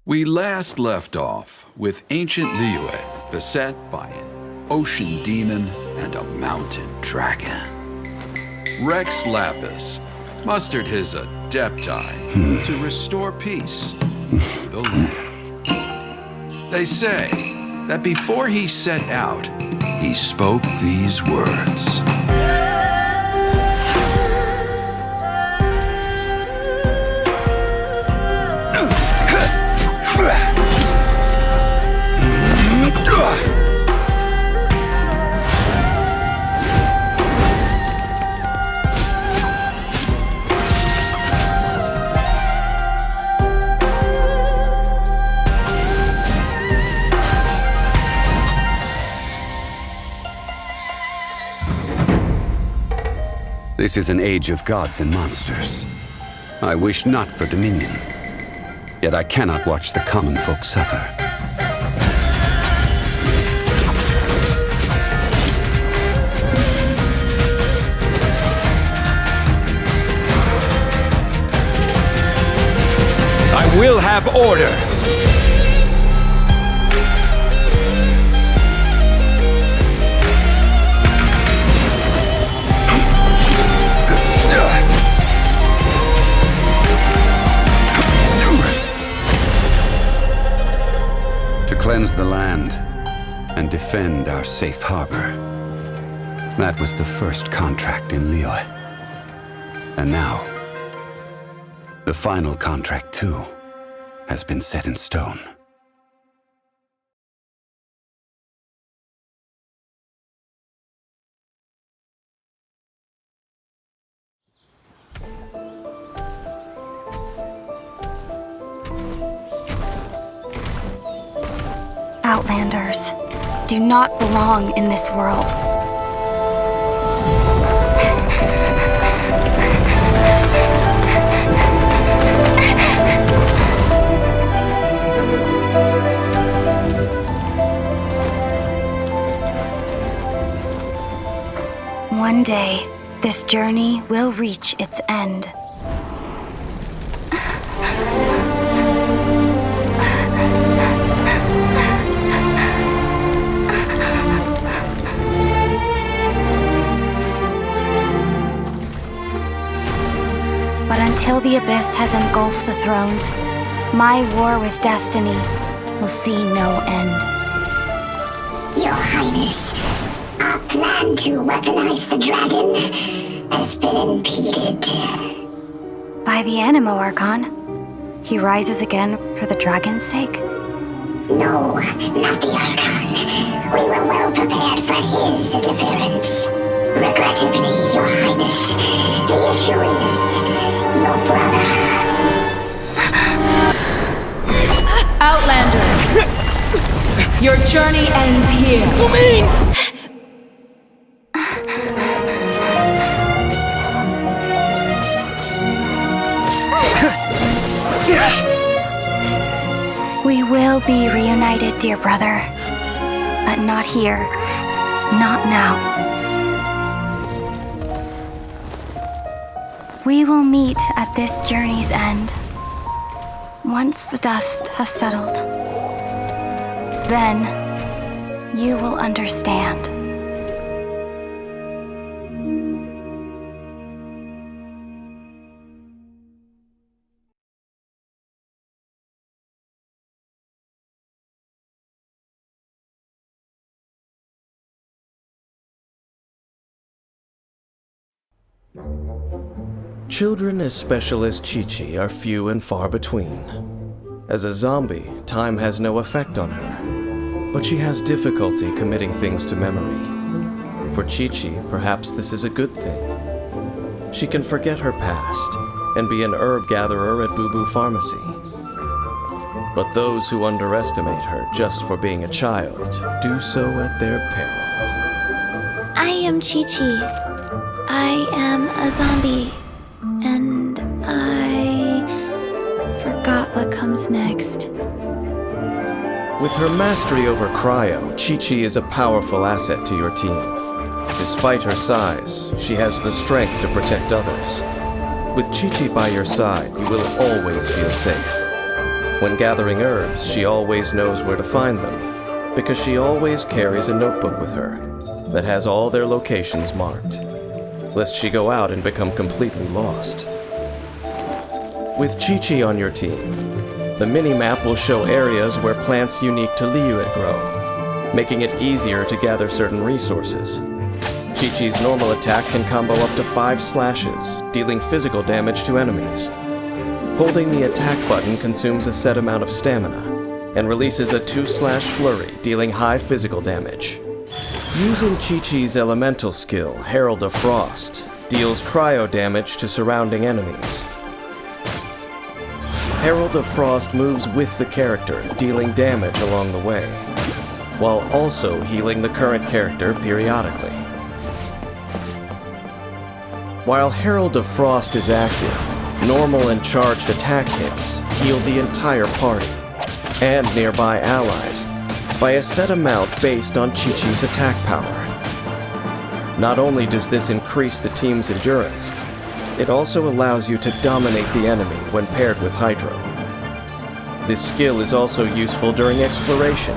We last left off with ancient Liyue beset by an ocean demon and a mountain dragon. Rex Lapis mustered his adepti to restore peace to the land. They say that before he set out, he spoke these words. This is an age of gods and monsters. I wish not for dominion, yet I cannot watch the common folk suffer. I will have order! Cleanse the land and defend our safe harbor. That was the first contract in Liyue. And now, the final contract too has been set in stone. Outlanders do not belong in this world. One day, this journey will reach its end. But until the abyss has engulfed the thrones, my war with destiny will see no end. Your Highness, our plan to weaponize the dragon has been impeded. By the Animo Archon, he rises again for the dragon's sake? No, not the Archon. We were well prepared for his interference. Regrettably, Your Highness, the issue is your brother. Outlanders! Your journey ends here. We will be reunited, dear brother. But not here. Not now. We will meet at this journey's end, once the dust has settled. Then, you will understand. Children as special as Qiqi are few and far between. As a zombie, time has no effect on her, but she has difficulty committing things to memory. For Qiqi, perhaps this is a good thing. She can forget her past and be an herb gatherer at Boo Boo Pharmacy. But those who underestimate her just for being a child do so at their peril. I am Qiqi. I am a zombie. And I forgot what comes next. With her mastery over cryo, Qiqi is a powerful asset to your team. Despite her size, she has the strength to protect others. With Qiqi by your side, you will always feel safe. When gathering herbs, she always knows where to find them, because she always carries a notebook with her that has all their locations marked, lest she go out and become completely lost. With Qiqi on your team, the mini-map will show areas where plants unique to Liyue grow, making it easier to gather certain resources. Qiqi's normal attack can combo up to 5 slashes, dealing physical damage to enemies. Holding the attack button consumes a set amount of stamina, and releases a 2-slash flurry, dealing high physical damage. Using Qiqi's elemental skill, Herald of Frost, deals cryo damage to surrounding enemies. Herald of Frost moves with the character, dealing damage along the way, while also healing the current character periodically. While Herald of Frost is active, normal and charged attack hits heal the entire party and nearby allies by a set amount based on Qiqi's attack power. Not only does this increase the team's endurance, it also allows you to dominate the enemy when paired with Hydro. This skill is also useful during exploration.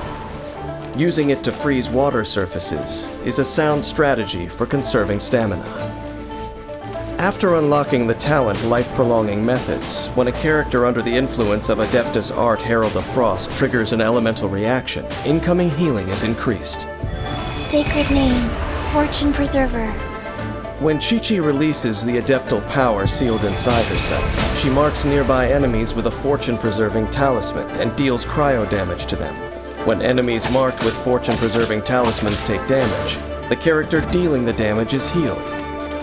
Using it to freeze water surfaces is a sound strategy for conserving stamina. After unlocking the talent Life-Prolonging Methods, when a character under the influence of Adeptus Art Herald of Frost triggers an elemental reaction, incoming healing is increased. Sacred name, Fortune Preserver. When Qiqi releases the adeptal power sealed inside herself, she marks nearby enemies with a fortune-preserving talisman and deals cryo damage to them. When enemies marked with fortune-preserving talismans take damage, the character dealing the damage is healed.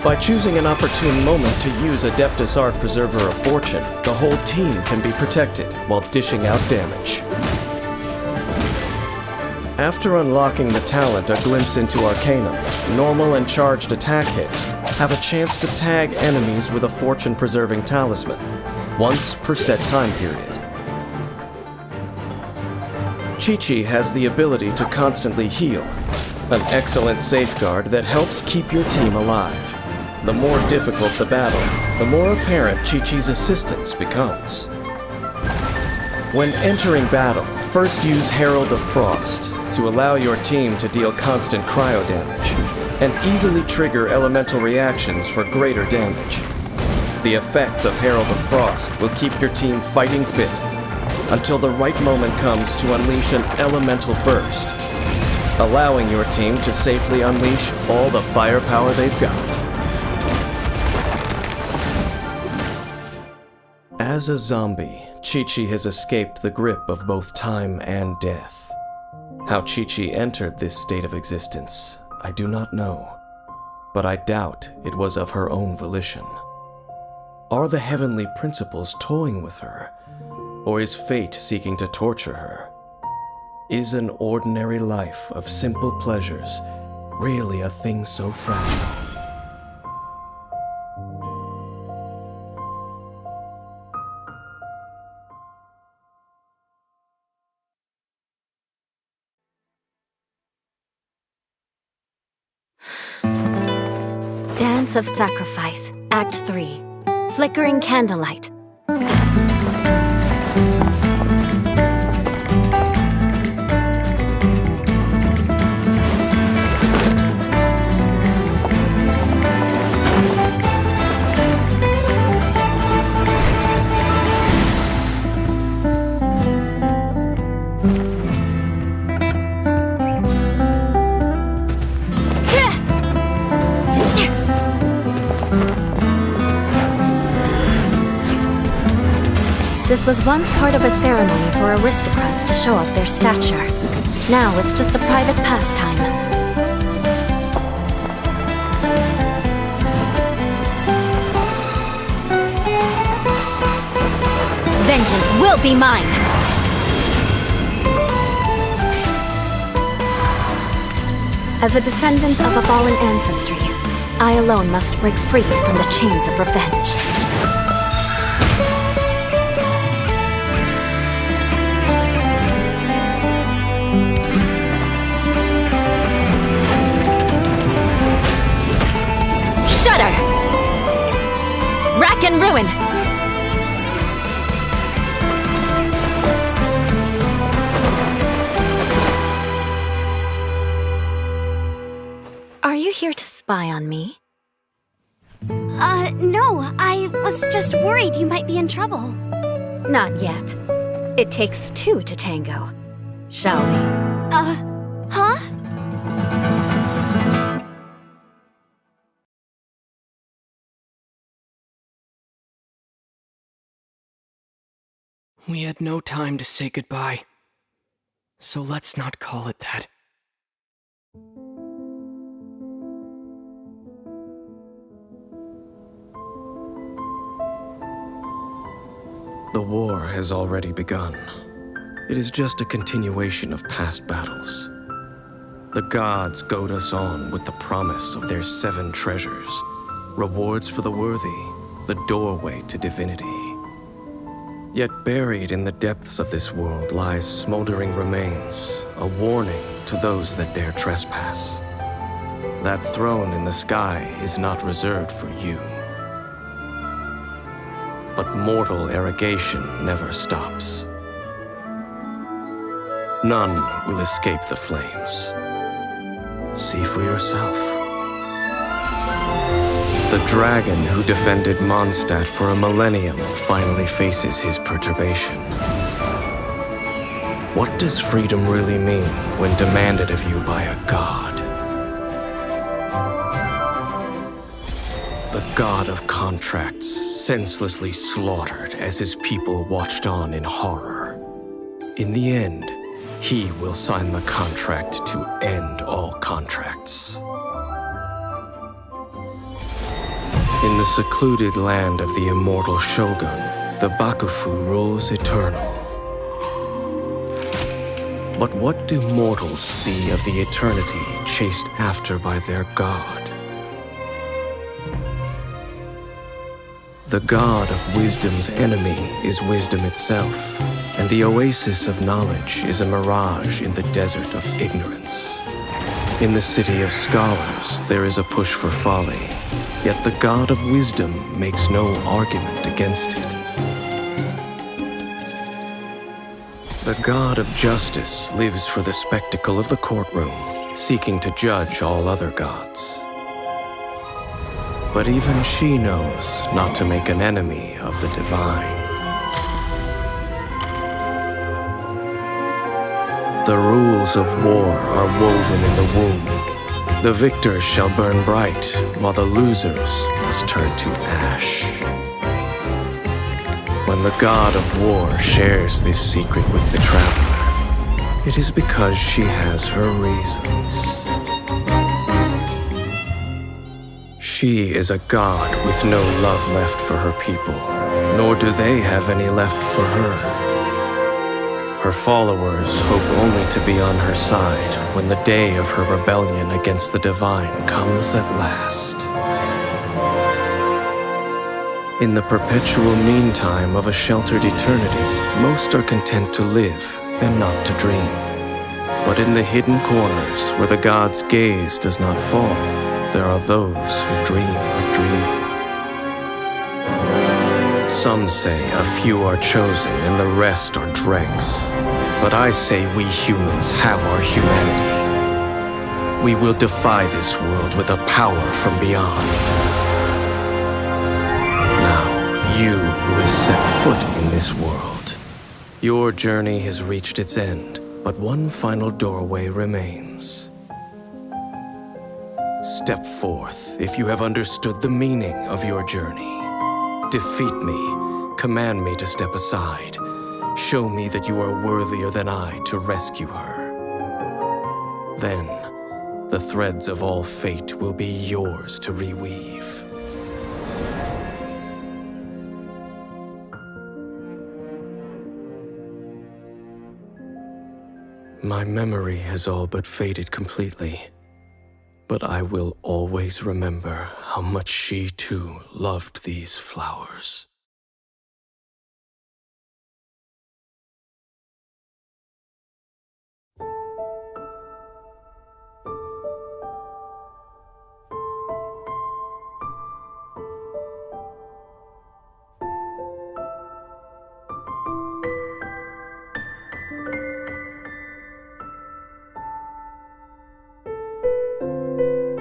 By choosing an opportune moment to use Adeptus Art Preserver of Fortune, the whole team can be protected while dishing out damage. After unlocking the talent A Glimpse into Arcanum, normal and charged attack hits have a chance to tag enemies with a fortune-preserving talisman, once per set time period. Qiqi has the ability to constantly heal, an excellent safeguard that helps keep your team alive. The more difficult the battle, the more apparent Qiqi's assistance becomes. When entering battle, first use Herald of Frost to allow your team to deal constant cryo damage, and easily trigger elemental reactions for greater damage. The effects of Herald of Frost will keep your team fighting fit, until the right moment comes to unleash an elemental burst, allowing your team to safely unleash all the firepower they've got. As a zombie, Qiqi has escaped the grip of both time and death. How Qiqi entered this state of existence, I do not know, but I doubt it was of her own volition. Are the heavenly principles toying with her, or is fate seeking to torture her? Is an ordinary life of simple pleasures really a thing so fragile? Dance of Sacrifice, Act 3. Flickering Candlelight. This was once part of a ceremony for aristocrats to show off their stature. Now it's just a private pastime. Vengeance will be mine! As a descendant of a fallen ancestry, I alone must break free from the chains of revenge. Rack and ruin! spy on me? No, I was just worried you might be in trouble. Not yet. It takes two to tango. Shall we? Huh? We had no time to say goodbye, so let's not call it that. The war has already begun. It is just a continuation of past battles. The gods goad us on with the promise of their 7 treasures, rewards for the worthy, the doorway to divinity. Yet buried in the depths of this world lies smoldering remains, a warning to those that dare trespass. That throne in the sky is not reserved for you. But mortal arrogation never stops. None will escape the flames. See for yourself. The dragon who defended Mondstadt for a millennium finally faces his perturbation. What does freedom really mean when demanded of you by a god? The god of contracts, senselessly slaughtered as his people watched on in horror. In the end, he will sign the contract to end all contracts. In the secluded land of the immortal Shogun, the Bakufu rules eternal. But what do mortals see of the eternity chased after by their god? The god of wisdom's enemy is wisdom itself, and the oasis of knowledge is a mirage in the desert of ignorance. In the city of scholars, there is a push for folly, yet the god of wisdom makes no argument against it. The god of justice lives for the spectacle of the courtroom, seeking to judge all other gods. But even she knows not to make an enemy of the divine. The rules of war are woven in the womb. The victors shall burn bright, while the losers must turn to ash. When the god of war shares this secret with the traveler, it is because she has her reasons. She is a god with no love left for her people, nor do they have any left for her. Her followers hope only to be on her side when the day of her rebellion against the divine comes at last. In the perpetual meantime of a sheltered eternity, most are content to live and not to dream. But in the hidden corners where the god's gaze does not fall, there are those who dream of dreaming. Some say a few are chosen and the rest are dregs. But I say we humans have our humanity. We will defy this world with a power from beyond. Now, you who has set foot in this world, your journey has reached its end, but one final doorway remains. Step forth if you have understood the meaning of your journey. Defeat me, command me to step aside. Show me that you are worthier than I to rescue her. Then, the threads of all fate will be yours to reweave. My memory has all but faded completely. But I will always remember how much she too loved these flowers.